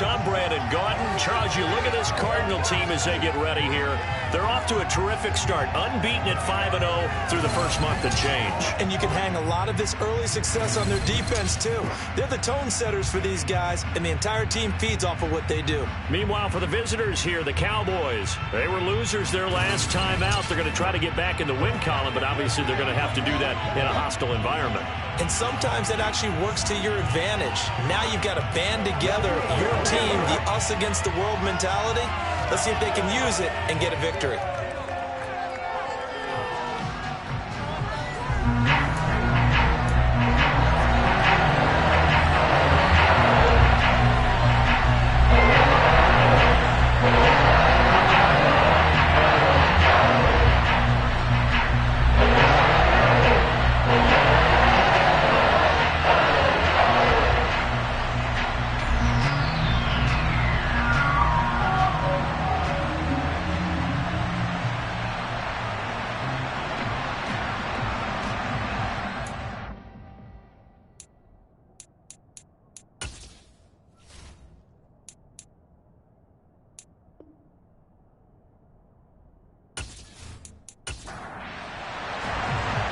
Sports. I'm Brandon Gaudin. Charles, you look at this Cardinal team as they get ready here. They're off to a terrific start, unbeaten at 5-0 through the first month and change. And you can hang a lot of this early success on their defense, too. They're the tone setters for these guys, and the entire team feeds off of what they do. Meanwhile, for the visitors here, the Cowboys, they were losers their last time out. They're going to try to get back in the win column, but obviously they're going to have to do that in a hostile environment. And sometimes it actually works to your advantage. Now you've got to band together your team, the us against the world mentality. Let's see if they can use it and get a victory.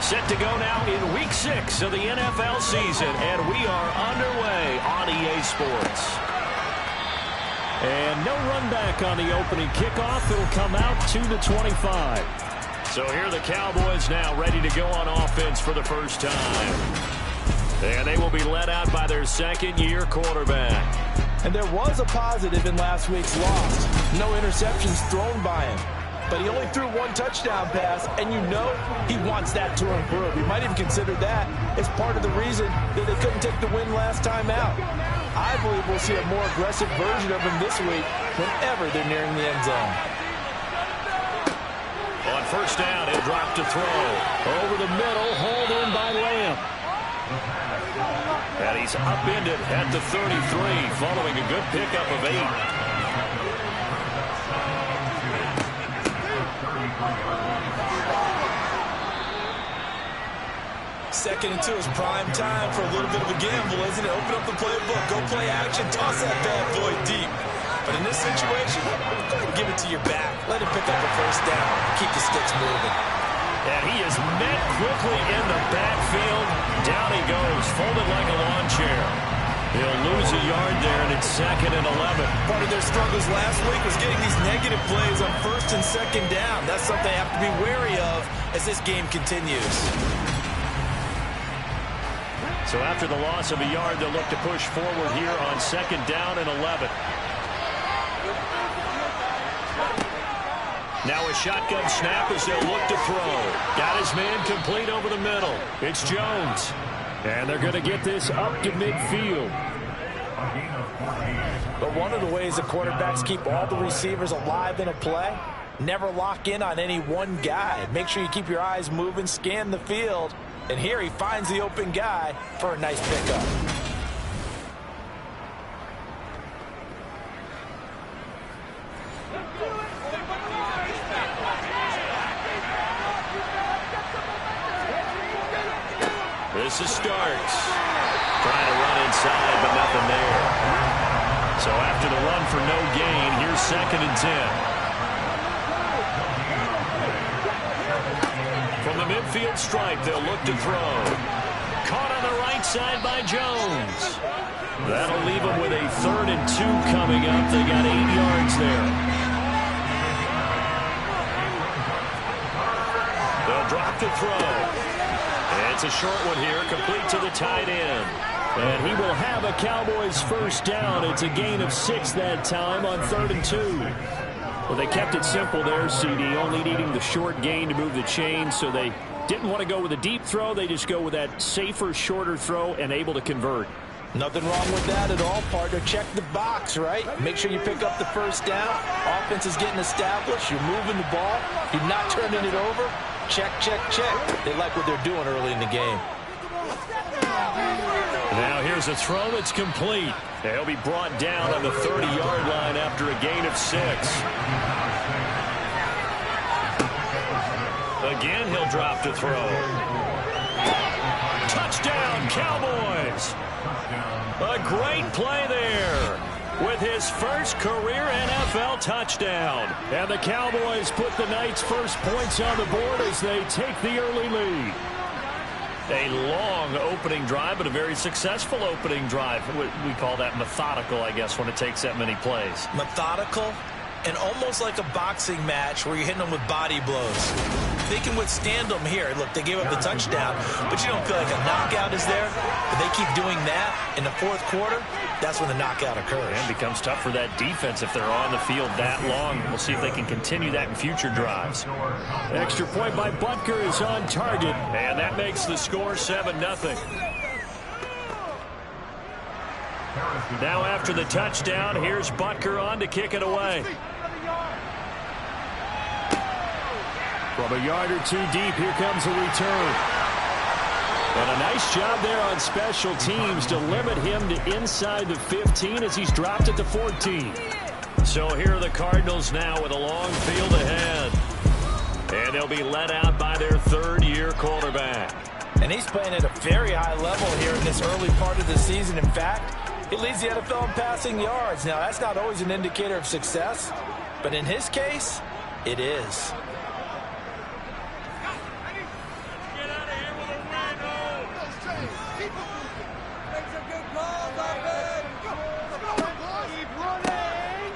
Set to go now in Week 6 of the NFL season, and we are underway on EA Sports. And no run back on the opening kickoff. It'll come out to the 25. So here are the Cowboys now ready to go on offense for the first time. And they will be led out by their second-year quarterback. And there was a positive in last week's loss. No interceptions thrown by him. But he only threw one touchdown pass, and you know he wants that to improve. He might even consider that as part of the reason that they couldn't take the win last time out. I believe we'll see a more aggressive version of him this week whenever they're nearing the end zone. On first down, he'll drop to throw. Over the middle, hauled in by Lamb. And he's upended at the 33, following a good pickup of 8. Second and 2 is prime time for a little bit of a gamble, isn't it? Open up the playbook, go play action, toss that bad boy deep. But in this situation, go ahead and give it to your back. Let him pick up a first down. Keep the sticks moving. And he is met quickly in the backfield. Down he goes, folded like a lawn chair. He'll lose a yard there, and it's 2nd and 11. Part of their struggles last week was getting these negative plays on first and second down. That's something they have to be wary of as this game continues. So after the loss of a yard, they'll look to push forward here on 2nd down and 11. Now a shotgun snap as they'll look to throw. Got his man complete over the middle. It's Jones. And they're going to get this up to midfield. But one of the ways the quarterbacks keep all the receivers alive in a play, never lock in on any one guy. Make sure you keep your eyes moving, scan the field. And here he finds the open guy for a nice pickup. This is Starks. Trying to run inside, but nothing there. So after the run for no gain, here's 2nd and 10. From the midfield stripe, they'll look to throw. Caught on the right side by Jones. That'll leave them with a 3rd and 2 coming up. They got 8 yards there. They'll drop to throw. It's a short one here, complete to the tight end. And he will have a Cowboys first down. It's a gain of 6 that time on 3rd and 2. Well, they kept it simple there, CD, only needing the short gain to move the chain, so they didn't want to go with a deep throw. They just go with that safer, shorter throw and able to convert. Nothing wrong with that at all, partner. Check the box, right? Make sure you pick up the first down. Offense is getting established. You're moving the ball. You're not turning it over. Check, check, check. They like what they're doing early in the game. Now here's a throw that's complete. He'll be brought down on the 30-yard line after a gain of 6. Again, he'll drop to throw. Touchdown, Cowboys! A great play there. with his first career NFL touchdown. And the Cowboys put the Knights' first points on the board as they take the early lead. A long opening drive, but a very successful opening drive. We call that methodical, I guess, when it takes that many plays. Methodical and almost like a boxing match where you're hitting them with body blows. They can withstand them here. Look, they gave up the touchdown, but you don't feel like a knockout is there. But they keep doing that in the fourth quarter, that's when the knockout occurs. And becomes tough for that defense if they're on the field that long. We'll see if they can continue that in future drives. Extra point by Butker is on target, and that makes the score 7-0. Now after the touchdown, here's Butker on to kick it away. From a yard or two deep, here comes a return. And a nice job there on special teams to limit him to inside the 15 as he's dropped at the 14. So here are the Cardinals now with a long field ahead. And they'll be led out by their third-year quarterback. And he's playing at a very high level here in this early part of the season. In fact, he leads the NFL in passing yards. Now, that's not always an indicator of success, but in his case, it is.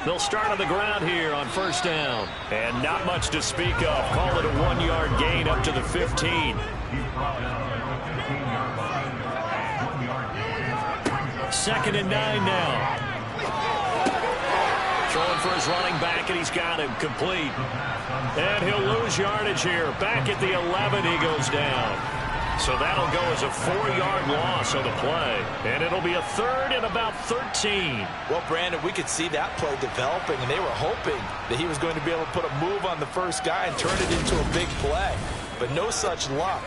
They'll start on the ground here on first down. And not much to speak of. Call it a 1-yard gain up to the 15. Second and 9 now. Throwing for his running back, and he's got him complete. And he'll lose yardage here. Back at the 11, he goes down. So that'll go as a 4-yard loss on the play. And it'll be a third and about 13. Well, Brandon, we could see that play developing, and they were hoping that he was going to be able to put a move on the first guy and turn it into a big play. But no such luck.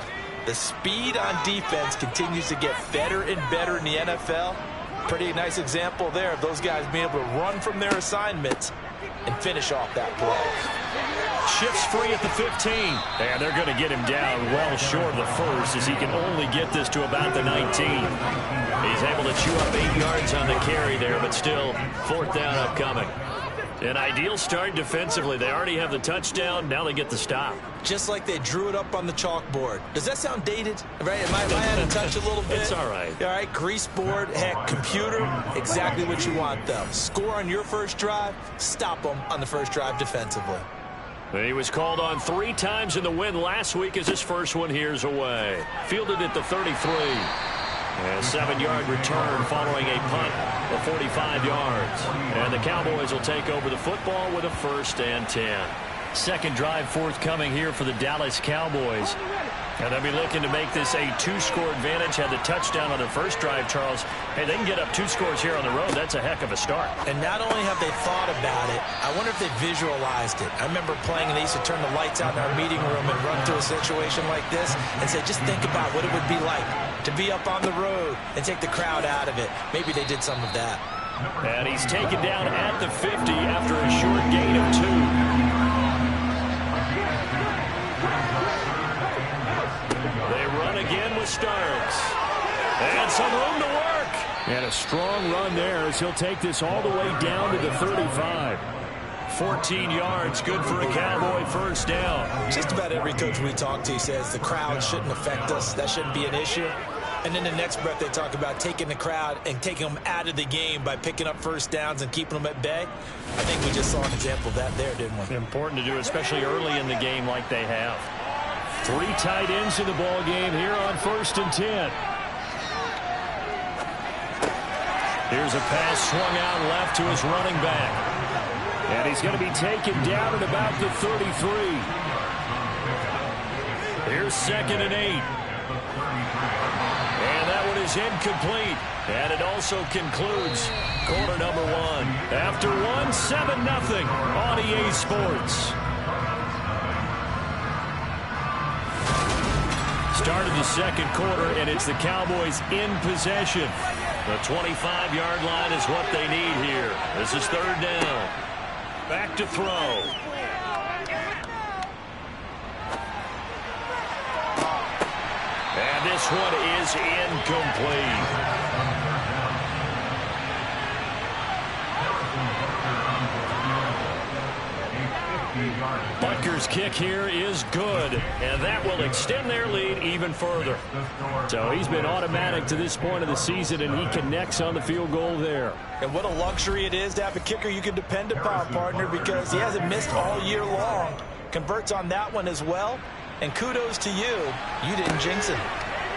The speed on defense continues to get better and better in the NFL. Pretty nice example there of those guys being able to run from their assignments and finish off that play. Shifts free at the 15. And they're going to get him down well short of the first as he can only get this to about the 19. He's able to chew up 8 yards on the carry there, but still fourth down upcoming. An ideal start defensively. They already have the touchdown. Now they get the stop. Just like they drew it up on the chalkboard. Does that sound dated? Right? Am I out of touch a little bit? It's all right. All right, grease board, heck, computer, exactly what you want them. Score on your first drive, stop them on the first drive defensively. He was called on 3 times in the win last week as his first one here's away. Fielded at the 33. A 7-yard return following a punt of 45 yards. And the Cowboys will take over the football with a 1st and 10. Second drive forthcoming here for the Dallas Cowboys. And they'll be looking to make this a 2-score advantage. Had the touchdown on their first drive, Charles. Hey, they can get up 2 scores here on the road. That's a heck of a start. And not only have they thought about it, I wonder if they visualized it. I remember playing, and they used to turn the lights out in our meeting room and run through a situation like this and say, just think about what it would be like to be up on the road and take the crowd out of it. Maybe they did some of that. And he's taken down at the 50 after a short gain of 2. Again with Starks. And some room to work. And a strong run there as he'll take this all the way down to the 35. 14 yards, good for a Cowboy first down. Just about every coach we talk to says the crowd shouldn't affect us. That shouldn't be an issue. And then the next breath they talk about taking the crowd and taking them out of the game by picking up first downs and keeping them at bay. I think we just saw an example of that there, didn't we? Important to do, especially early in the game like they have. 3 tight ends in the ball game here on 1st and 10. Here's a pass swung out left to his running back. And he's going to be taken down at about the 33. Here's 2nd and 8. And that one is incomplete. And it also concludes quarter number 1. After 1, 7-0 on EA Sports. Started the second quarter, and it's the Cowboys in possession. The 25-yard line is what they need here. This is 3rd down. Back to throw. And this one is incomplete. Butker's kick here is good, and that will extend their lead even further. So he's been automatic to this point of the season, and he connects on the field goal there. And what a luxury it is to have a kicker you can depend upon, partner, because he hasn't missed all year long. Converts on that one as well, and kudos to you. You didn't jinx it.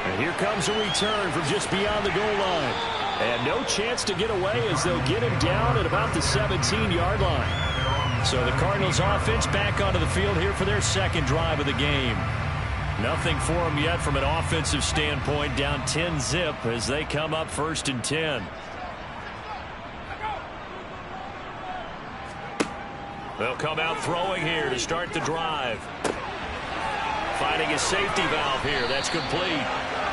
And here comes a return from just beyond the goal line. And no chance to get away as they'll get him down at about the 17-yard line. So the Cardinals offense back onto the field here for their second drive of the game. Nothing for them yet from an offensive standpoint, down 10-zip as they come up 1st and 10. They'll come out throwing here to start the drive. Finding a safety valve here. That's complete.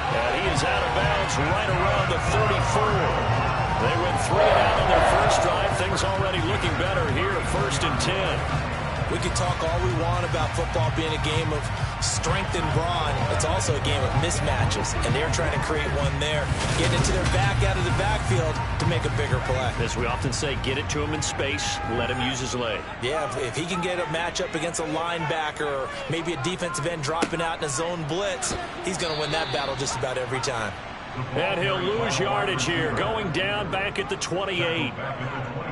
And he is out of bounds right around the 34. They went 3 and out on their first drive. Things already looking better here at 1st and 10. We can talk all we want about football being a game of strength and brawn. It's also a game of mismatches, and they're trying to create one there. Getting into their back out of the backfield to make a bigger play. As we often say, get it to him in space, let him use his leg. Yeah, if he can get a matchup against a linebacker or maybe a defensive end dropping out in a zone blitz, he's going to win that battle just about every time. And he'll lose yardage here, going down back at the 28.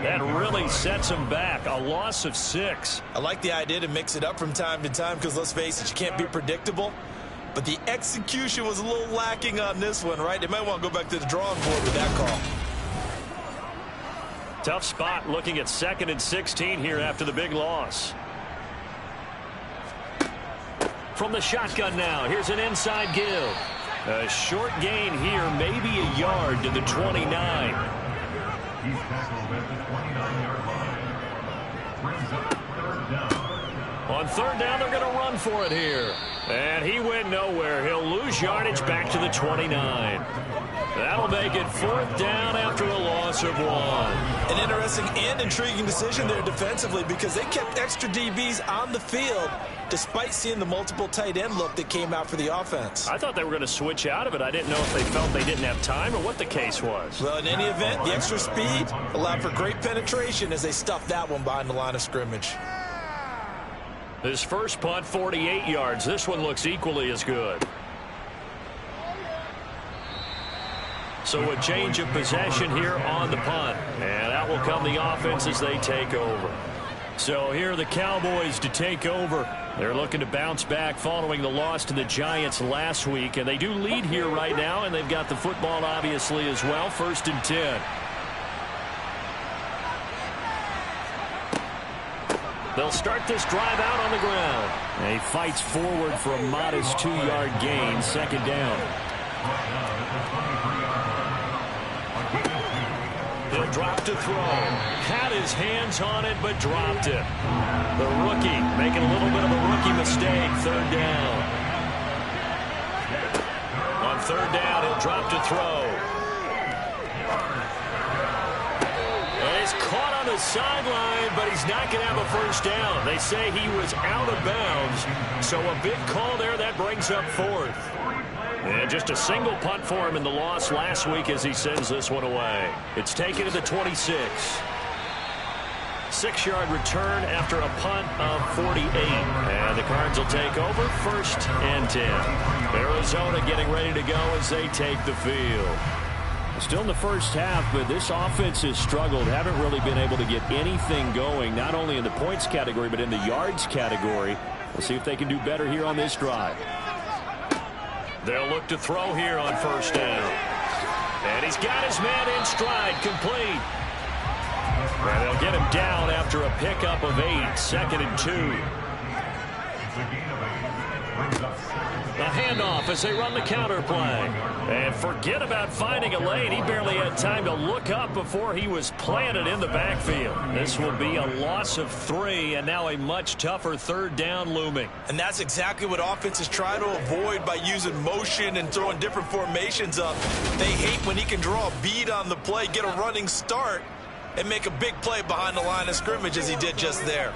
That really sets him back, a loss of 6. I like the idea to mix it up from time to time because, let's face it, you can't be predictable. But the execution was a little lacking on this one, right? They might want to go back to the drawing board with that call. Tough spot looking at 2nd and 16 here after the big loss. From the shotgun now, here's an inside give. A short gain here, maybe a yard to the 29. He's tackled at the 29-yard line. Brings up 3rd down. On 3rd down, they're going to run for it here. And he went nowhere. He'll lose yardage back to the 29. That'll make it 4th down after a loss of 1. An interesting and intriguing decision there defensively because they kept extra DBs on the field despite seeing the multiple tight end look that came out for the offense. I thought they were going to switch out of it. I didn't know if they felt they didn't have time or what the case was. Well, in any event, the extra speed allowed for great penetration as they stuffed that one behind the line of scrimmage. His first punt, 48 yards. This one looks equally as good. So a change of possession here on the punt. And out will come the offense as they take over. So here are the Cowboys to take over. They're looking to bounce back following the loss to the Giants last week. And they do lead here right now, and they've got the football obviously as well. 1st and 10. They'll start this drive out on the ground. And he fights forward for a modest 2-yard gain. 2nd down. He'll drop to throw. Had his hands on it, but dropped it. The rookie making a little bit of a rookie mistake. 3rd down. On 3rd down, he'll drop to throw. And he's caught on the sideline, but he's not going to have a 1st down. They say he was out of bounds. So a big call there that brings up 4th. And just a single punt for him in the loss last week as he sends this one away. It's taken to the 26. 6-yard return after a punt of 48. And the Cards will take over 1st and 10. Arizona getting ready to go as they take the field. Still in the first half, but this offense has struggled. Haven't really been able to get anything going, not only in the points category, but in the yards category. We'll see if they can do better here on this drive. They'll look to throw here on 1st down. And he's got his man in stride, complete. And they'll get him down after a pickup of 8, 2nd and 2. The handoff as they run the counter play. And forget about finding a lane. He barely had time to look up before he was planted in the backfield. This will be a loss of 3, and now a much tougher 3rd down looming. And that's exactly what offenses try to avoid by using motion and throwing different formations up. They hate when he can draw a bead on the play, get a running start, and make a big play behind the line of scrimmage as he did just there.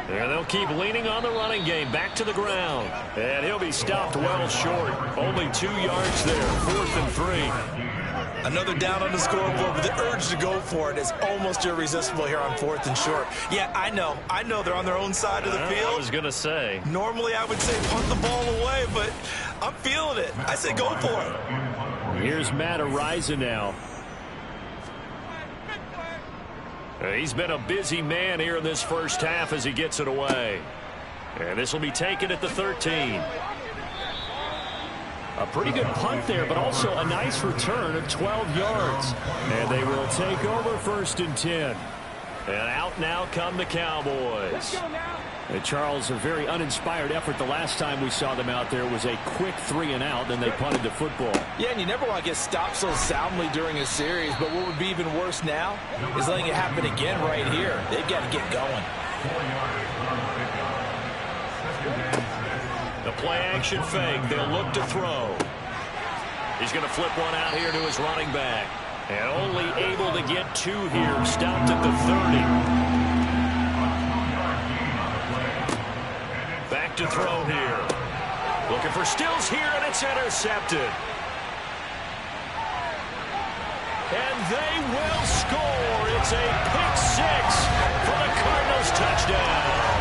And they'll keep leaning on the running game. Back to the ground. And he'll be stopped well short. Only 2 yards there. 4th and 3. Another down on the scoreboard, but the urge to go for it is almost irresistible here on 4th and short. Yeah, I know they're on their own side of the field. I was going to say. Normally I would say punt the ball away, but I'm feeling it. I say go for it. Here's Matt Araiza now. He's been a busy man here in this first half as he gets it away. And this will be taken at the 13. A pretty good punt there, but also a nice return of 12 yards. And they will take over 1st and 10. And out now come the Cowboys. And Charles, a very uninspired effort. The last time we saw them out there was a quick 3-and-out, then they punted the football. Yeah, and you never want to get stopped so soundly during a series, but what would be even worse now is letting it happen again right here. They've got to get going. The play-action fake. They'll look to throw. He's going to flip one out here to his running back. And only able to get 2 here. Stopped at the 30. Back to throw here. Looking for Stills here, and it's intercepted. And they will score. It's a pick 6 for the Cardinals touchdown.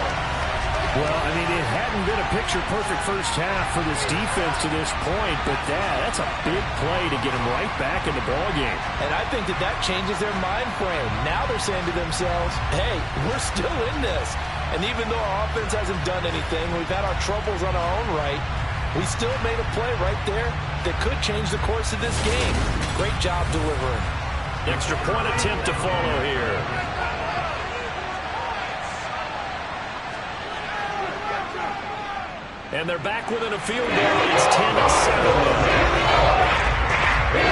Well, I mean, it hadn't been a picture-perfect first half for this defense to this point, but that's a big play to get them right back in the ballgame. And I think that changes their mind frame. Now they're saying to themselves, hey, we're still in this. And even though our offense hasn't done anything, we've had our troubles on our own right, we still made a play right there that could change the course of this game. Great job delivering. Extra point attempt to follow here. And they're back within a field goal. It's 10-7.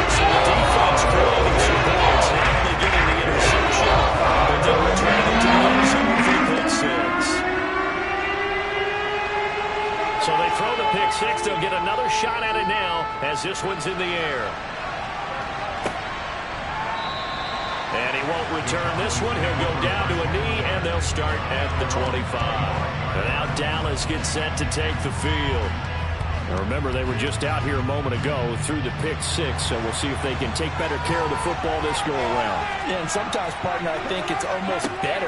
So the defense creating some points, not only getting the interception, but then returning to the end zone for the pick 6. So they throw the pick 6. They'll get another shot at it now as this one's in the air. And he won't return this one. He'll go down to a knee, and they'll start at the 25. And now Dallas gets set to take the field. Now remember, they were just out here a moment ago through the pick 6, so we'll see if they can take better care of the football this go around. Yeah, and sometimes, partner, I think it's almost better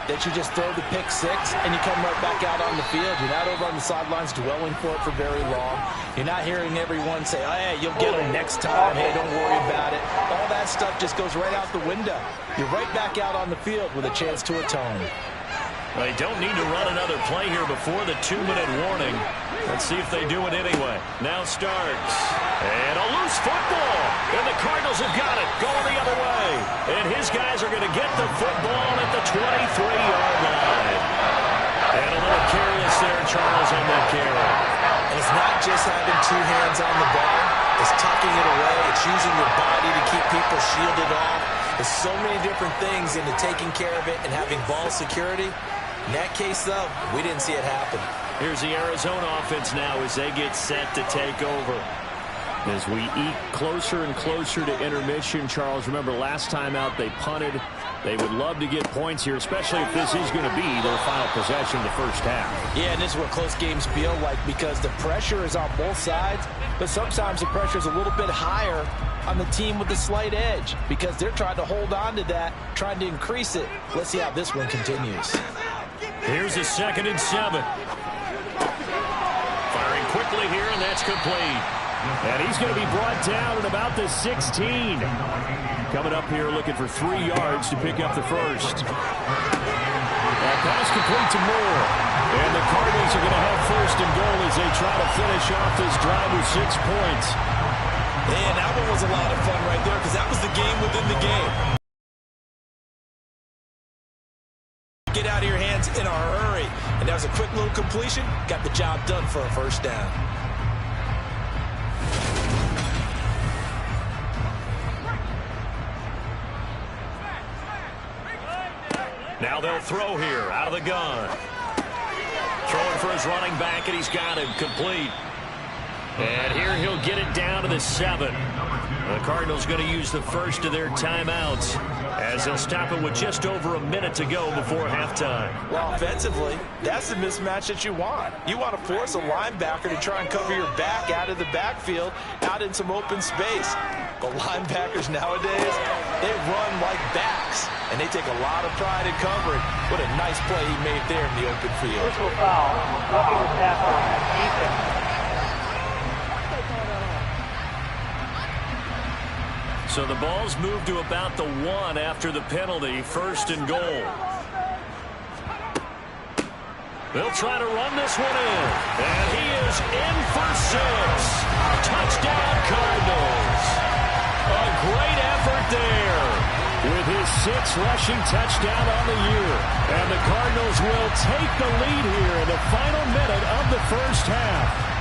that you just throw the pick 6 and you come right back out on the field. You're not over on the sidelines dwelling for it for very long. You're not hearing everyone say, oh, hey, you'll get them next time. Hey, don't worry about it. All that stuff just goes right out the window. You're right back out on the field with a chance to atone. They don't need to run another play here before the 2-minute warning. Let's see if they do it anyway. Now starts. And a loose football. And the Cardinals have got it. Going the other way. And his guys are going to get the football at the 23-yard line. And a little careless there, Charles, on that carry. And it's not just having 2 hands on the ball. It's tucking it away. It's using your body to keep people shielded off. There's so many different things into taking care of it and having ball security. In that case, though, we didn't see it happen. Here's the Arizona offense now as they get set to take over. As we eat closer and closer to intermission, Charles, remember last time out they punted. They would love to get points here, especially if this is going to be their final possession of the first half. Yeah, and this is what close games feel like because the pressure is on both sides, but sometimes the pressure is a little bit higher on the team with the slight edge because they're trying to hold on to that, trying to increase it. Let's see how this one continues. Here's a 2nd and 7. Firing quickly here, and that's complete. And he's going to be brought down at about the 16. Coming up here looking for 3 yards to pick up the first. That pass complete to Moore. And the Cardinals are going to have 1st and goal as they try to finish off this drive with 6 points. And that one was a lot of fun right there because that was the game within the game. Get out of your hands in a hurry. And that was a quick little completion. Got the job done for a 1st down. Now they'll throw here out of the gun. Throwing for his running back, and he's got him complete. And here he'll get it down to the 7. The Cardinals going to use the first of their timeouts as they'll stop it with just over a minute to go before halftime. Well, offensively, that's the mismatch that you want. You want to force a linebacker to try and cover your back out of the backfield, out in some open space. But linebackers nowadays, they run like backs, and they take a lot of pride in covering. What a nice play he made there in the open field. Personal foul, roughing the tackle, defense. So the ball's moved to about the 1 after the penalty, 1st and goal. They'll try to run this one in, and he is in for 6. Touchdown, Cardinals. A great effort there with his 6th rushing touchdown on the year. And the Cardinals will take the lead here in the final minute of the first half.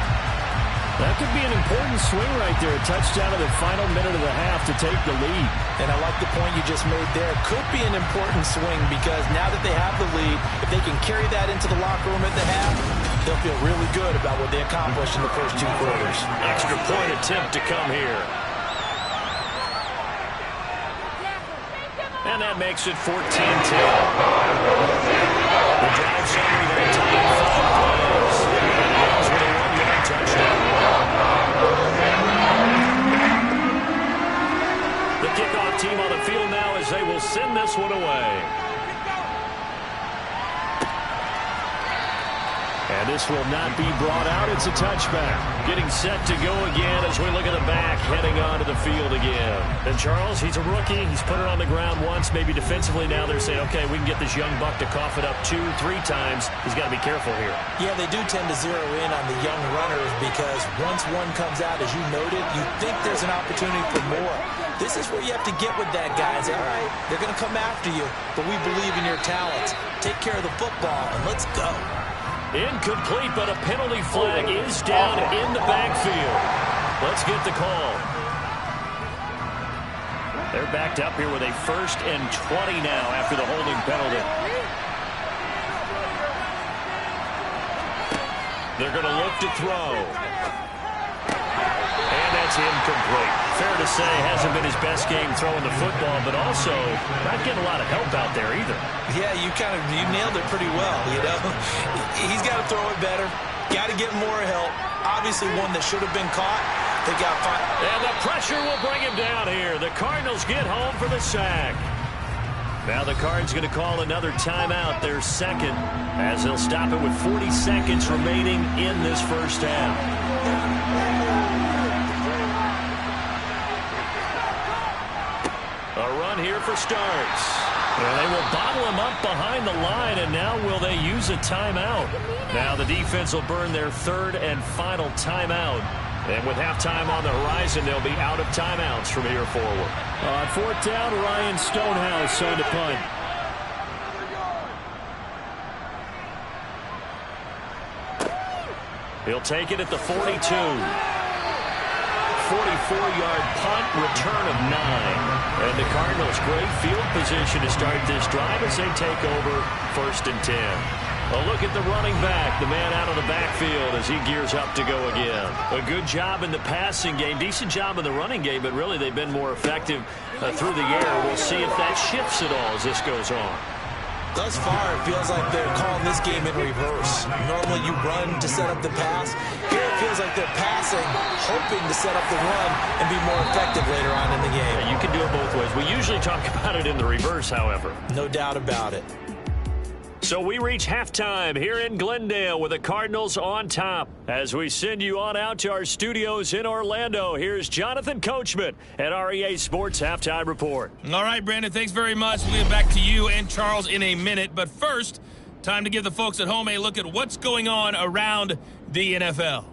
That could be an important swing right there, a touchdown in the final minute of the half to take the lead. And I like the point you just made there. Could be an important swing because now that they have the lead, if they can carry that into the locker room at the half, they'll feel really good about what they accomplished in the first 2 quarters. Extra point attempt to come here. And that makes it 14-10. The drive summary there, time 5 plays. Ends with a 1-yard touchdown. The kickoff team on the field now as they will send this one away. And this will not be brought out. It's a touchback. Getting set to go again as we look at the back heading onto the field again. And Charles, he's a rookie. He's put it on the ground once. Maybe defensively now they're saying, okay, we can get this young buck to cough it up 2-3 times. He's got to be careful here. Yeah, they do tend to zero in on the young runners because once one comes out, as you noted, you think there's an opportunity for more. This is where you have to get with that guy and say, all right, they're going to come after you, but we believe in your talents. Take care of the football, and let's go. Incomplete, but a penalty flag is down in the backfield. Let's get the call. They're backed up here with a 1st and 20 now after the holding penalty. They're going to look to throw. And that's incomplete. Fair to say, hasn't been his best game throwing the football, but also not getting a lot of help out there either. Yeah, you nailed it pretty well, you know. He's got to throw it better. Got to get more help. Obviously one that should have been caught. They got caught. And the pressure will bring him down here. The Cardinals get home for the sack. Now the Cards going to call another timeout, their 2nd, as they'll stop it with 40 seconds remaining in this first half. A run here for starts. And they will bottle him up behind the line, and now will they use a timeout? Now the defense will burn their 3rd and final timeout. And with halftime on the horizon, they'll be out of timeouts from here forward. On 4th down, Ryan Stonehouse on to punt. He'll take it at the 42. 44-yard punt, return of 9. And the Cardinals, great field position to start this drive as they take over 1st and 10. A look at the running back, the man out of the backfield as he gears up to go again. A good job in the passing game, decent job in the running game, but really they've been more effective through the air. We'll see if that shifts at all as this goes on. Thus far, it feels like they're calling this game in reverse. Normally you run to set up the pass. Here it feels like they're passing, hoping to set up the run and be more effective later on in the game. Yeah, you can do it both ways. We usually talk about it in the reverse, however. No doubt about it. So we reach halftime here in Glendale with the Cardinals on top. As we send you on out to our studios in Orlando, here's Jonathan Coachman at REA Sports Halftime Report. All right, Brandon, thanks very much. We'll get back to you and Charles in a minute. But first, time to give the folks at home a look at what's going on around the NFL.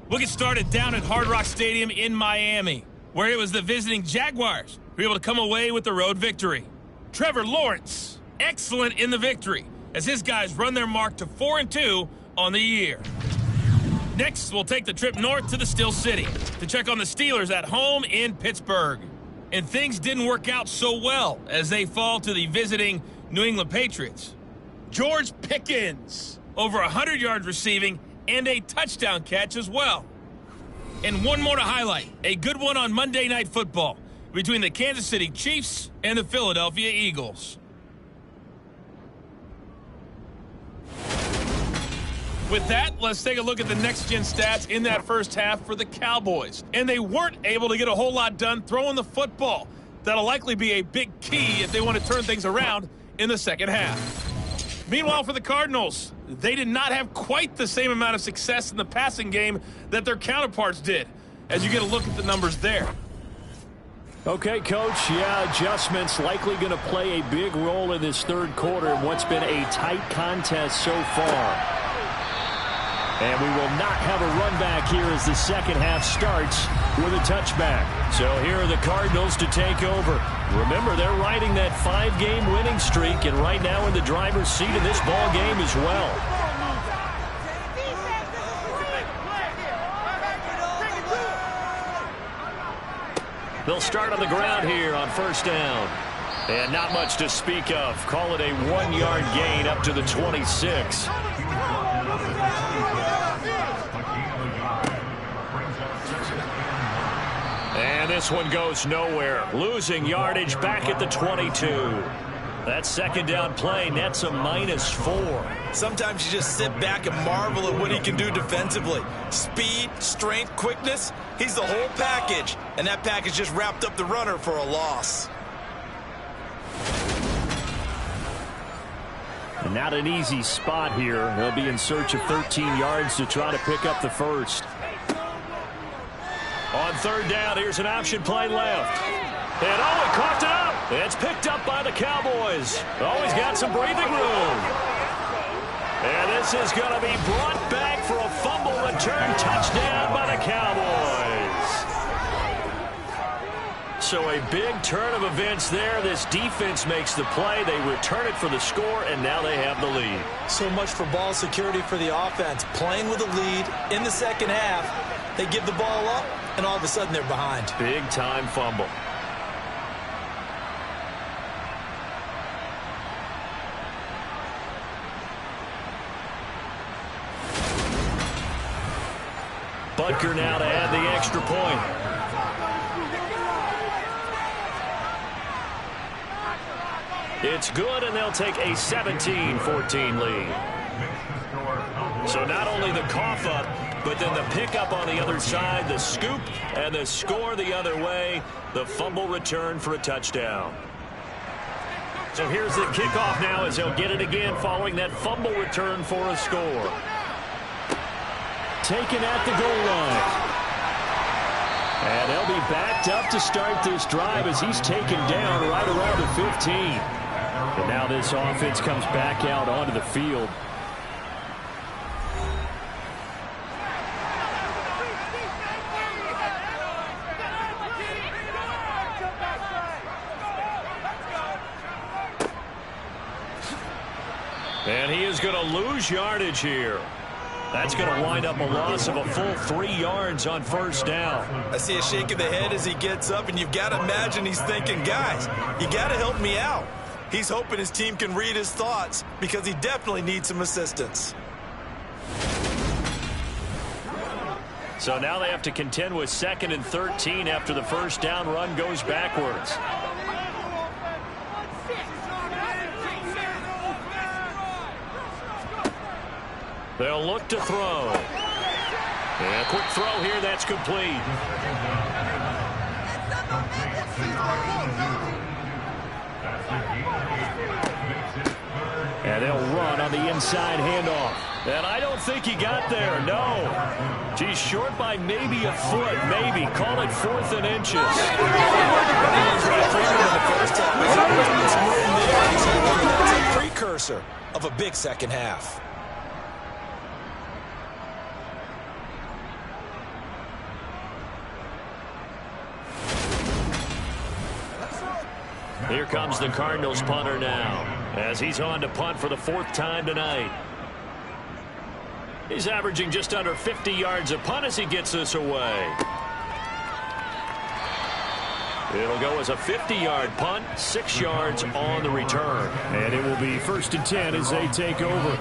We'll get started down at Hard Rock Stadium in Miami, where it was the visiting Jaguars who were able to come away with the road victory. Trevor Lawrence, excellent in the victory, as his guys run their mark to 4-2 on the year. Next, we'll take the trip north to the Steel City to check on the Steelers at home in Pittsburgh. And things didn't work out so well as they fall to the visiting New England Patriots. George Pickens, over 100 yards receiving and a touchdown catch as well. And one more to highlight, a good one on Monday Night Football between the Kansas City Chiefs and the Philadelphia Eagles. With that, let's take a look at the next-gen stats in that first half for the Cowboys. And they weren't able to get a whole lot done throwing the football. That'll likely be a big key if they want to turn things around in the second half. Meanwhile, for the Cardinals, they did not have quite the same amount of success in the passing game that their counterparts did, as you get a look at the numbers there. Okay, Coach, yeah, adjustments likely going to play a big role in this third quarter in what's been a tight contest so far. And we will not have a run back here as the second half starts with a touchback. So here are the Cardinals to take over. Remember, they're riding that 5-game winning streak, and right now in the driver's seat in this ball game as well. They'll start on the ground here on first down. And not much to speak of. Call it a 1-yard gain up to the 26. And this one goes nowhere. Losing yardage back at the 22. That second down play nets a -4. Sometimes you just sit back and marvel at what he can do defensively. Speed, strength, quickness. He's the whole package. And that package just wrapped up the runner for a loss. And not an easy spot here. They'll be in search of 13 yards to try to pick up the first. On third down, here's an option play left. And oh, it coughed it up. It's picked up by the Cowboys. Always got some breathing room. And this is going to be brought back for a fumble return touchdown by the Cowboys. So a big turn of events there. This defense makes the play. They return it for the score, and now they have the lead. So much for ball security for the offense. Playing with a lead in the second half. They give the ball up, and all of a sudden they're behind. Big-time fumble. Butker now to add the extra point. It's good, and they'll take a 17-14 lead. So not only the cough up, but then the pickup on the other side, the scoop, and the score the other way, the fumble return for a touchdown. So here's the kickoff now as they'll get it again following that fumble return for a score. Taken at the goal line. And they'll be backed up to start this drive as he's taken down right around the 15. And now this offense comes back out onto the field. And he is going to lose yardage here. That's going to wind up a loss of a full 3 yards on first down. I see a shake of the head as he gets up, and you've got to imagine he's thinking, guys, you got to help me out. He's hoping his team can read his thoughts because he definitely needs some assistance. So now they have to contend with 2nd and 13 after the first down run goes backwards. They'll look to throw. And a quick throw here, that's complete. And they'll run on the inside handoff. And I don't think he got there, no. He's short by maybe a foot, maybe. Call it 4th and inches. It's a precursor of a big second half. Here comes the Cardinals punter now, as he's on to punt for the 4th time tonight. He's averaging just under 50 yards a punt as he gets this away. It'll go as a 50-yard punt, 6 yards on the return. And it will be 1st and 10 as they take over.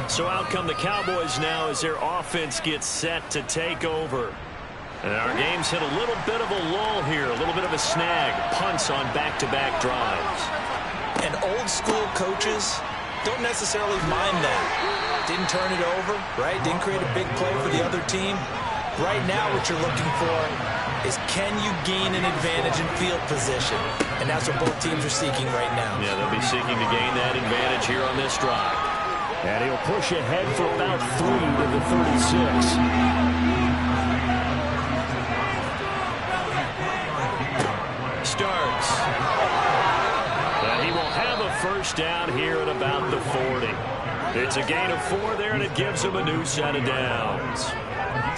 So out come the Cowboys now as their offense gets set to take over. And our game's hit a little bit of a lull here, a little bit of a snag. Punts on back-to-back drives. And old-school coaches don't necessarily mind that. Didn't turn it over, right? Didn't create a big play for the other team. Right now what you're looking for is, can you gain an advantage in field position? And that's what both teams are seeking right now. Yeah, they'll be seeking to gain that advantage here on this drive. And he'll push ahead for about 3 to the 36. Starks. And he will have a first down here at about the 40. It's a gain of 4 there, and it gives him a new set of downs.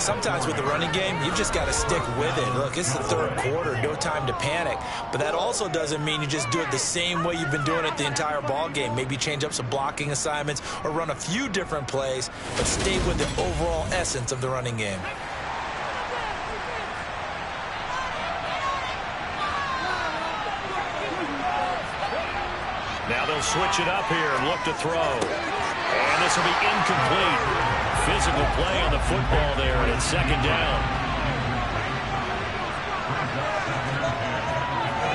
Sometimes with the running game, you've just got to stick with it. Look, it's the third quarter, no time to panic. But that also doesn't mean you just do it the same way you've been doing it the entire ball game. Maybe change up some blocking assignments or run a few different plays, but stay with the overall essence of the running game. Now they'll switch it up here and look to throw. And this will be incomplete. Physical play on the football there, and it's second down.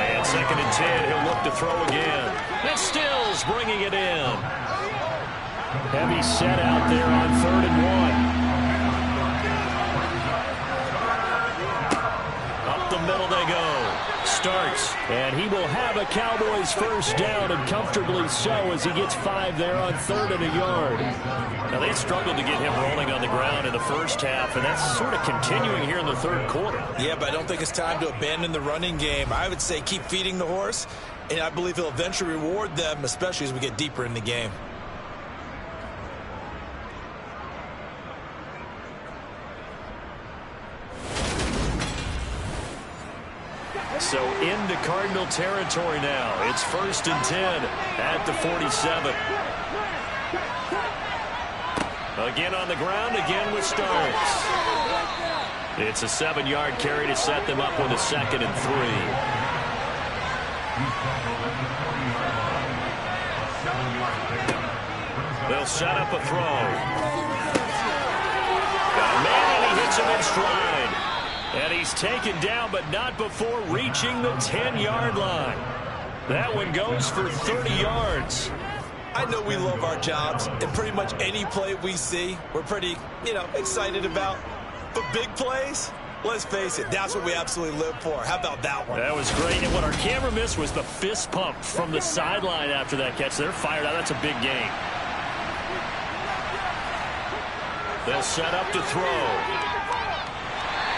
And second and 10, he'll look to throw again. And Stills bringing it in. Heavy set out there on 3rd and 1. Up the middle they go. Starks, and he will have a Cowboys first down, and comfortably so, as he gets 5 there on 3rd and a yard. Now, they struggled to get him rolling on the ground in the first half, and that's sort of continuing here in the third quarter. Yeah, but I don't think it's time to abandon the running game. I would say keep feeding the horse, and I believe he'll eventually reward them, especially as we get deeper in the game. So into Cardinal territory now. It's 1st and 10 at the 47. Again on the ground, again with Starks. It's a 7-yard carry to set them up with a 2nd and 3. They'll set up a throw. Got a man, and he hits him in stride. And he's taken down, but not before reaching the 10-yard line. That one goes for 30 yards. I know we love our jobs, and pretty much any play we see, we're pretty, excited about. But big plays, let's face it, that's what we absolutely live for. How about that one? That was great, and what our camera missed was the fist pump from the sideline after that catch. They're fired out. That's a big gain. They'll set up to throw.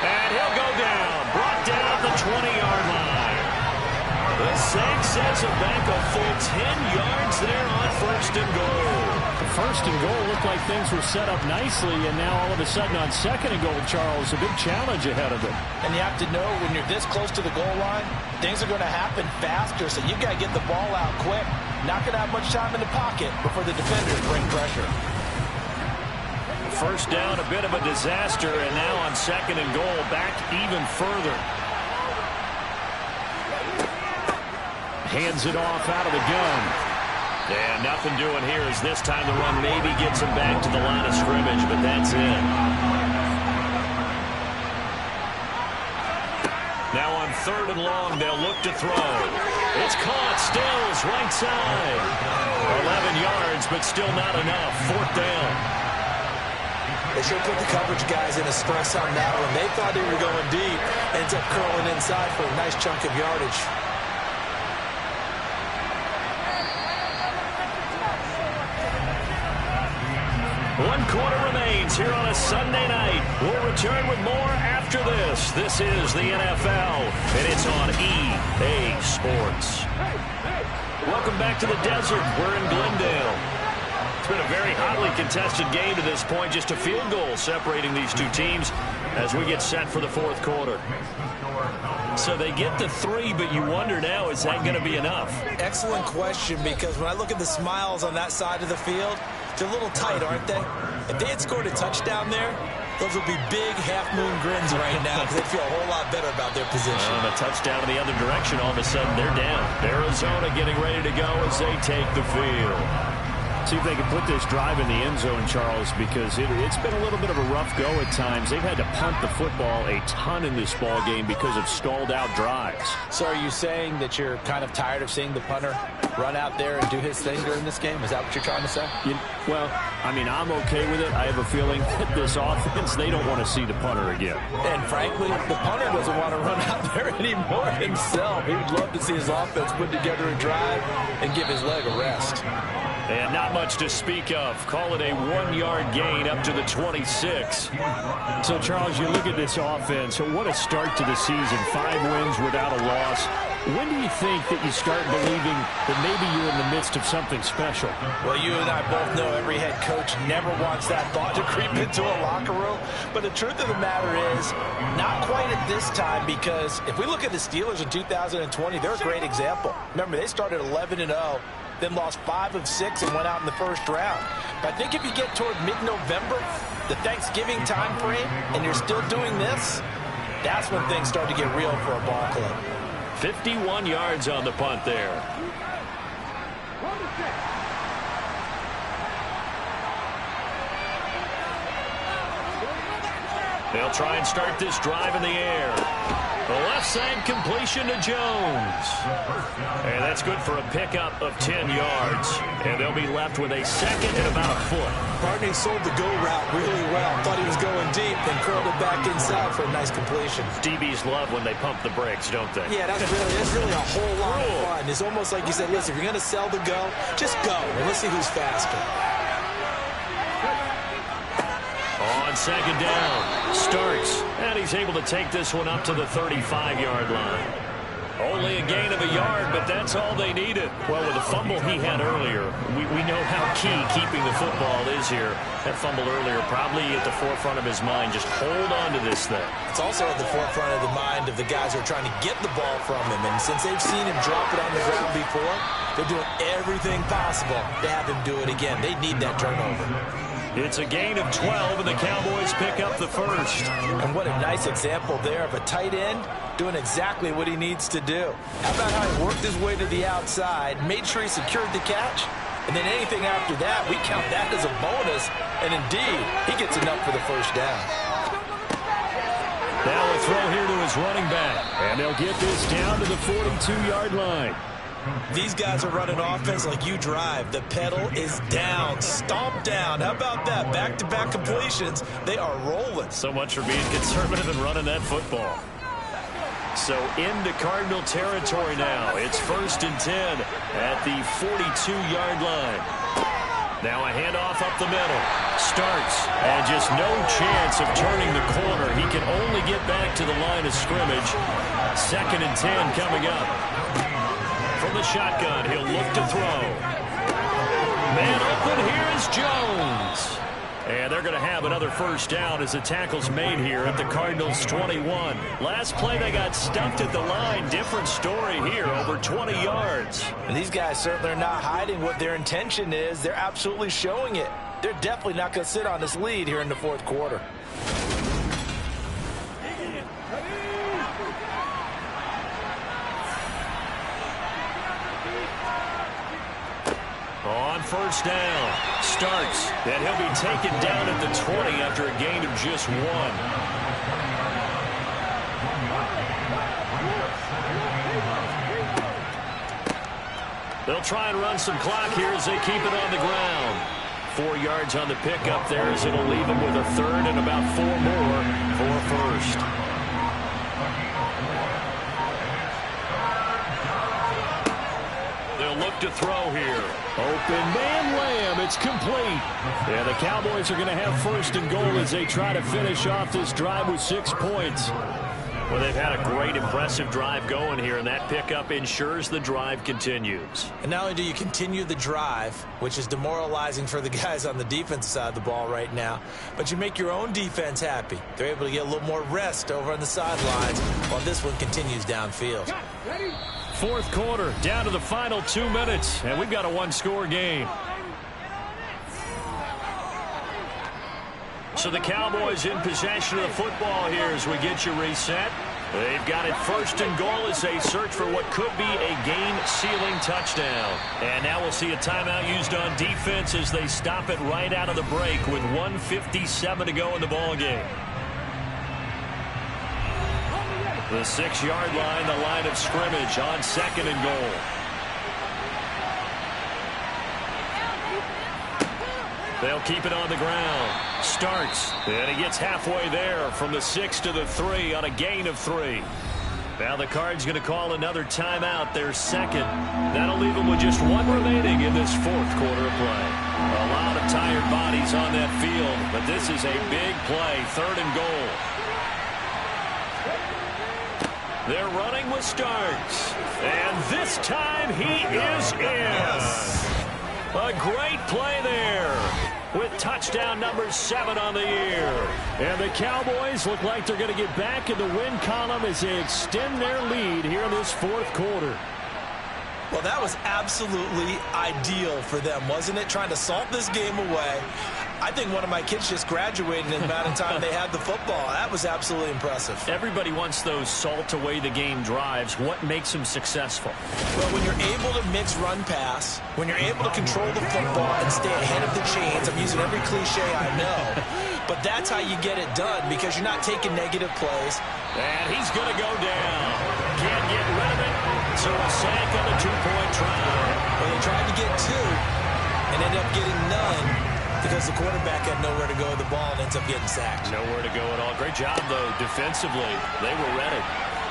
And he'll go down, brought down the 20-yard line. The Saints sets him back a full 10 yards there on 1st and goal. The 1st and goal looked like things were set up nicely, and now all of a sudden on 2nd and goal, Charles, a big challenge ahead of them. And you have to know when you're this close to the goal line, things are going to happen faster, so you've got to get the ball out quick. Not going to have much time in the pocket before the defenders bring pressure. First down, a bit of a disaster, and now on 2nd and goal, back even further. Hands it off out of the gun. And nothing doing here as this time the run maybe gets him back to the line of scrimmage, but that's it. Now on 3rd and long, they'll look to throw. It's caught, Stills, right side. 11 yards, but still not enough. 4th down. They should put the coverage guys in a stress on that one. They thought they were going deep. Ends up curling inside for a nice chunk of yardage. One quarter remains here on a Sunday night. We'll return with more after this. This is the NFL, and it's on EA Sports. Welcome back to the desert. We're in Glendale. It's been a very hotly contested game to this point. Just a field goal separating these two teams as we get set for the 4th quarter. So they get to 3, but you wonder now, is that going to be enough? Excellent question, because when I look at the smiles on that side of the field, they're a little tight, aren't they? If they had scored a touchdown there, those would be big half-moon grins right now because they'd feel a whole lot better about their position. And a touchdown in the other direction, all of a sudden they're down. Arizona getting ready to go as they take the field. See if they can put this drive in the end zone, Charles, because it's been a little bit of a rough go at times. They've had to punt the football a ton in this ball game because of stalled out drives. So are you saying that you're kind of tired of seeing the punter run out there and do his thing during this game? Is that what you're trying to say? Well, I mean, I'm okay with it. I have a feeling that this offense, they don't want to see the punter again. And frankly, the punter doesn't want to run out there anymore himself. He would love to see his offense put together a drive and give his leg a rest. And not much to speak of. Call it a 1-yard gain up to the 26. So, Charles, you look at this offense. What a start to the season. 5 wins without a loss. When do you think that you start believing that maybe you're in the midst of something special? Well, you and I both know every head coach never wants that thought to creep into a locker room. But the truth of the matter is, not quite at this time, because if we look at the Steelers in 2020, they're a great example. Remember, they started 11-0. Then lost 5 of 6 and went out in the first round. But I think if you get toward mid-November, the Thanksgiving time frame, and you're still doing this, that's when things start to get real for a ball club. 51 yards on the punt there. They'll try and start this drive in the air. The left side completion to Jones. And that's good for a pickup of 10 yards. And they'll be left with a second and about a foot. Pardney sold the go route really well. Thought he was going deep, then curled it back inside for a nice completion. DBs love when they pump the brakes, don't they? Yeah, that's really a whole lot of fun. It's almost like you said, listen, if you're going to sell the go, just go. And let's see who's faster. On second down, starts, and he's able to take this one up to the 35-yard line. Only a gain of a yard, but that's all they needed. Well, with the fumble he had earlier, we know how key keeping the football is here. That fumble earlier probably at the forefront of his mind. Just hold on to this thing. It's also at the forefront of the mind of the guys who are trying to get the ball from him. And since they've seen him drop it on the ground before, they're doing everything possible to have him do it again. They need that turnover. It's a gain of 12, and the Cowboys pick up the first. And what a nice example there of a tight end doing exactly what he needs to do. How about how he worked his way to the outside, made sure he secured the catch, and then anything after that, we count that as a bonus. And indeed, he gets enough for the first down. Now a throw here to his running back, and they'll get this down to the 42-yard line. These guys are running offense like you drive. The pedal is down, stomp down. How about that? Back-to-back completions. They are rolling. So much for being conservative and running that football. So into Cardinal territory now. It's 1st and 10 at the 42-yard line. Now a handoff up the middle. Starts, and just no chance of turning the corner. He can only get back to the line of scrimmage. 2nd and 10 coming up. From the shotgun, he'll look to throw. Man open, here is Jones. And they're going to have another first down as the tackle's made here at the Cardinals' 21. Last play, they got stuffed at the line. Different story here, over 20 yards. And these guys certainly are not hiding what their intention is. They're absolutely showing it. They're definitely not going to sit on this lead here in the 4th quarter. On first down, starts, and he'll be taken down at the 20 after a gain of just 1. They'll try and run some clock here as they keep it on the ground. 4 yards on the pickup there as it'll leave them with a 3rd and about 4 more for a first. They'll look to throw here. Open man, Lamb. It's complete. Yeah, the Cowboys are going to have 1st and goal as they try to finish off this drive with 6 points. Well, they've had a great, impressive drive going here, and that pickup ensures the drive continues. And not only do you continue the drive, which is demoralizing for the guys on the defensive side of the ball right now, but you make your own defense happy. They're able to get a little more rest over on the sidelines while this one continues downfield. 4th quarter, down to the final 2 minutes, and we've got a 1-score game. So the Cowboys in possession of the football here as we get you reset. They've got it 1st and goal as they search for what could be a game-sealing touchdown. And now we'll see a timeout used on defense as they stop it right out of the break with 1:57 to go in the ballgame. The 6-yard line, the line of scrimmage on 2nd and goal. They'll keep it on the ground. Starks. And he gets halfway there from the 6 to the 3 on a gain of 3. Now the Cards going to call another timeout, their second. That'll leave them with just 1 remaining in this 4th quarter of play. A lot of tired bodies on that field, but this is a big play, 3rd and goal. They're running with Starks. And this time he is in. A great play there with touchdown number 7 on the year. And the Cowboys look like they're going to get back in the win column as they extend their lead here in this 4th quarter. Well, that was absolutely ideal for them, wasn't it? Trying to salt this game away. I think one of my kids just graduated in the amount of time they had the football. That was absolutely impressive. Everybody wants those salt away the game drives. What makes them successful? Well, when you're able to mix run pass, when you're able to control the football and stay ahead of the chains, I'm using every cliche I know, but that's how you get it done because you're not taking negative plays. And he's going to go down. Can't get rid of it. So a sack on the 2-point try. Well, they tried to get 2 and ended up getting none. Because the quarterback had nowhere to go with the ball and ends up getting sacked. Nowhere to go at all. Great job, though, defensively. They were ready.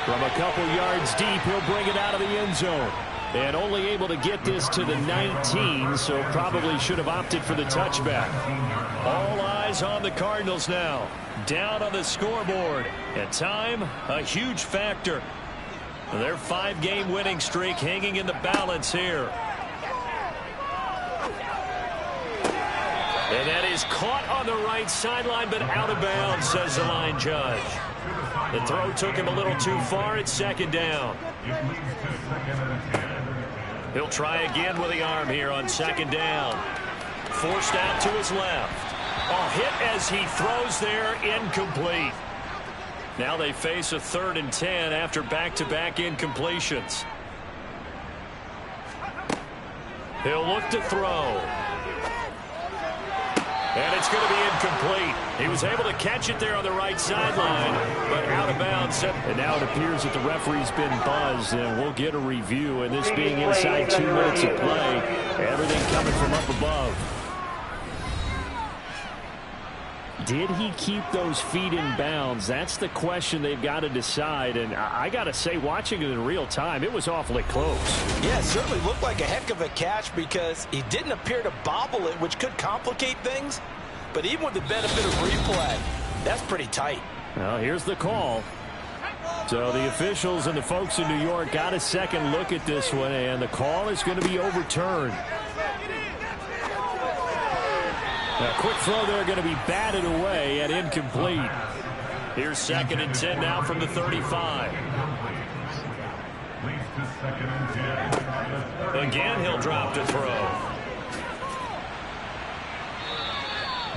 From a couple yards deep, he'll bring it out of the end zone. And only able to get this to the 19, so probably should have opted for the touchback. All eyes on the Cardinals now. Down on the scoreboard. And time, a huge factor. Their 5-game winning streak hanging in the balance here. And that is caught on the right sideline, but out of bounds, says the line judge. The throw took him a little too far. It's 2nd down. He'll try again with the arm here on 2nd down. Forced out to his left. A hit as he throws there, incomplete. Now they face a 3rd and 10 after back-to-back incompletions. He'll look to throw. And it's going to be incomplete. He was able to catch it there on the right sideline, but out of bounds. And now it appears that the referee's been buzzed, and we'll get a review. And this being inside 2 minutes of play, everything coming from up above. Did he keep those feet in bounds? That's the question they've got to decide. And I got to say, watching it in real time, it was awfully close. Yeah, it certainly looked like a heck of a catch because he didn't appear to bobble it, which could complicate things. But even with the benefit of replay, that's pretty tight. Well, here's the call. So the officials and the folks in New York got a second look at this one, and the call is going to be overturned. A quick throw there going to be batted away at incomplete. Here's 2nd and 10 now from the 35. Again, he'll drop to throw.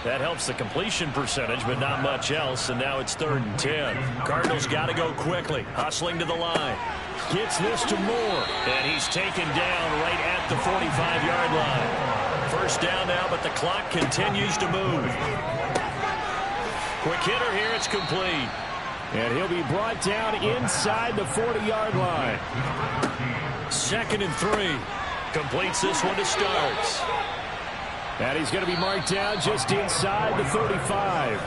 That helps the completion percentage, but not much else, and now it's 3rd and 10. Cardinals got to go quickly, hustling to the line. Gets this to Moore, and he's taken down right at the 45-yard line. 1st down now, but the clock continues to move. Quick hitter here, it's complete. And he'll be brought down inside the 40-yard line. 2nd and 3. Completes this one to Starks. And he's going to be marked down just inside the 35.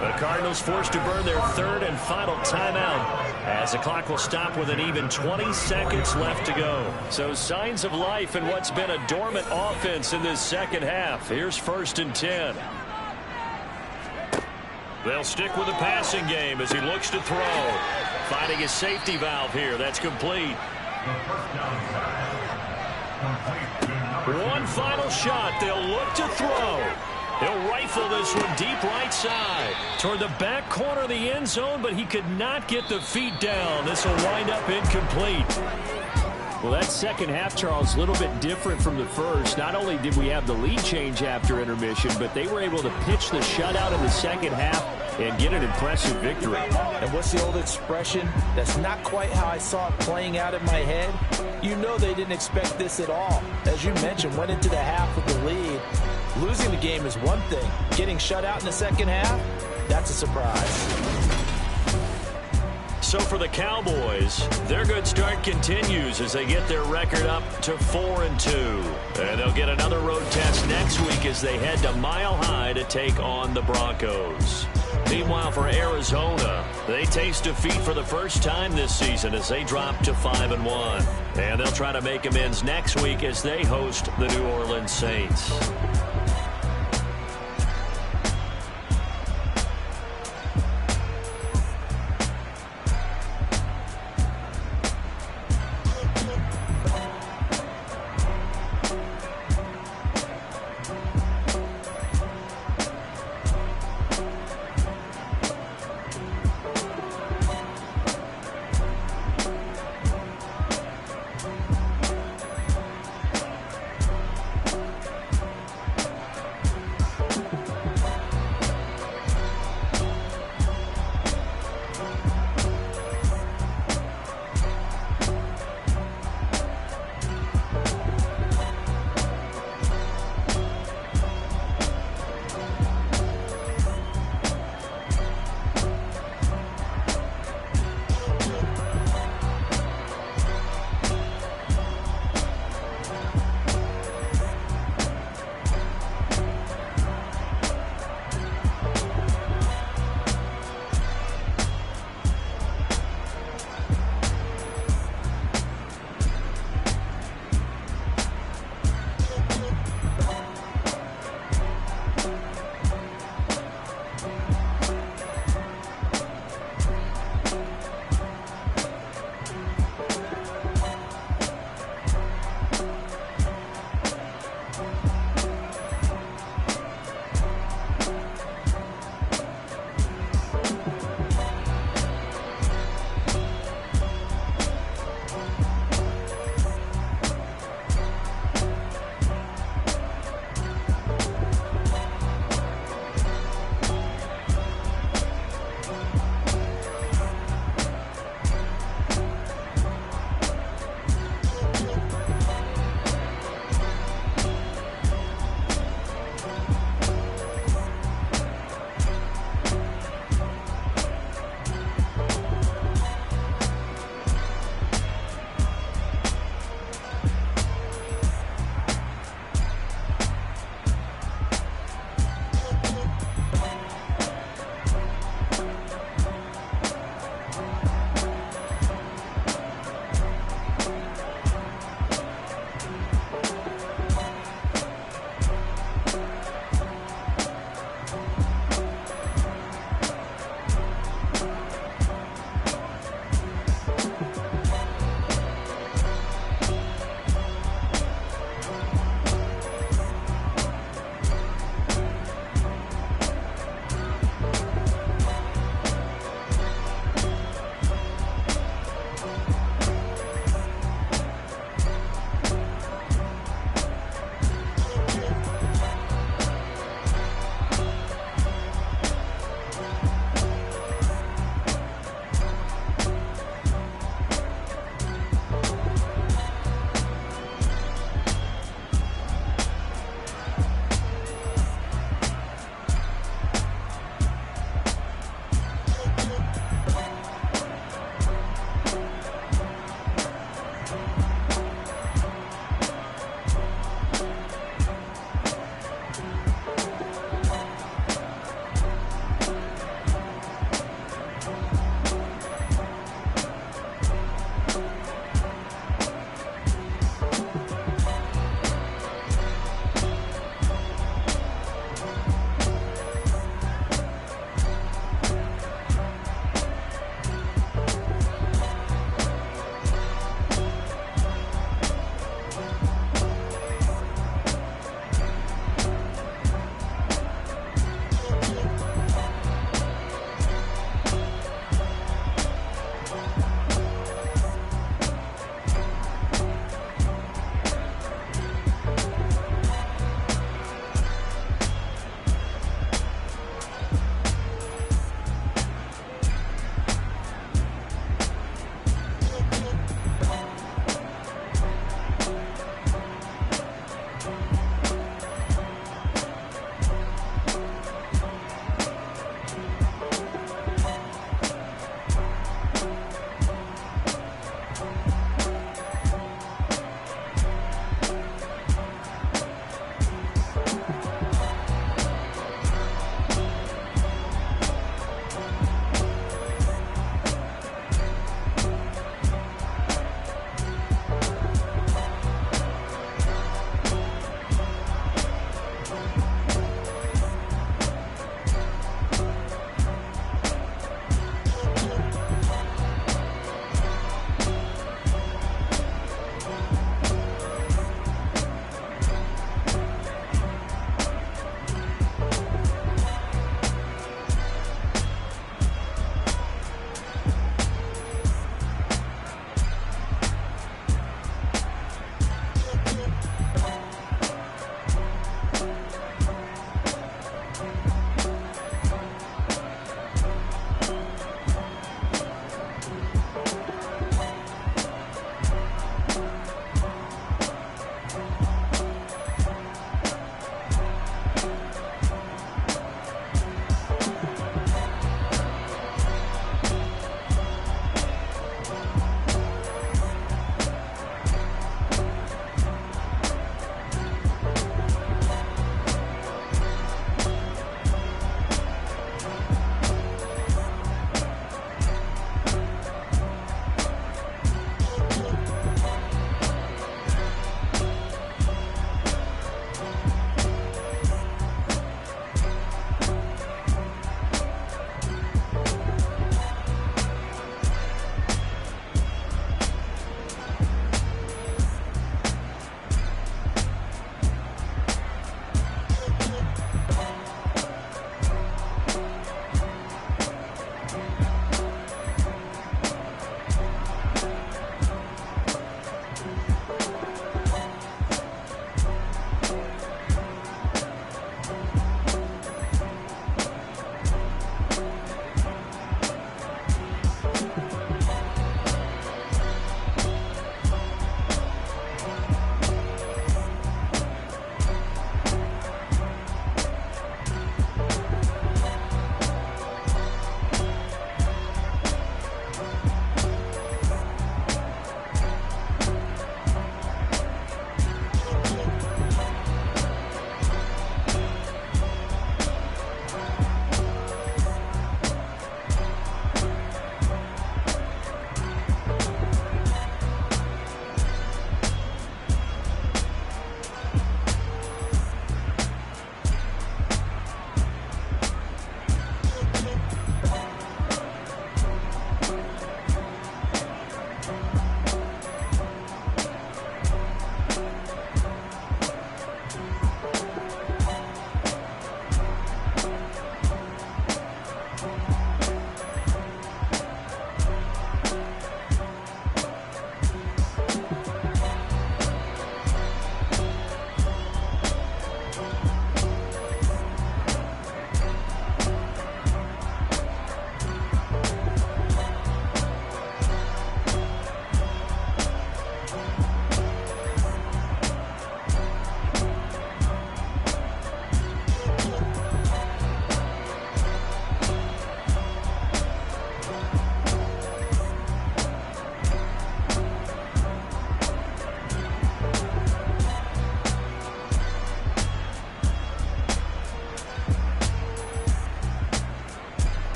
The Cardinals forced to burn their 3rd and final timeout as the clock will stop with an even 20 seconds left to go. So signs of life in what's been a dormant offense in this 2nd half. Here's 1st and 10. They'll stick with the passing game as he looks to throw. Finding his safety valve here. That's complete. One final shot. They'll look to throw. He'll rifle this one deep right side toward the back corner of the end zone, but he could not get the feet down. This will wind up incomplete. Well, that 2nd half, Charles, a little bit different from the first. Not only did we have the lead change after intermission, but they were able to pitch the shutout in the 2nd half and get an impressive victory. And what's the old expression? That's not quite how I saw it playing out in my head. You know they didn't expect this at all. As you mentioned, went into the half with the lead. Losing the game is one thing. Getting shut out in the 2nd half, that's a surprise. So for the Cowboys, their good start continues as they get their record up to 4-2. And they'll get another road test next week as they head to Mile High to take on the Broncos. Meanwhile, for Arizona, they taste defeat for the first time this season as they drop to 5-1. And they'll try to make amends next week as they host the New Orleans Saints.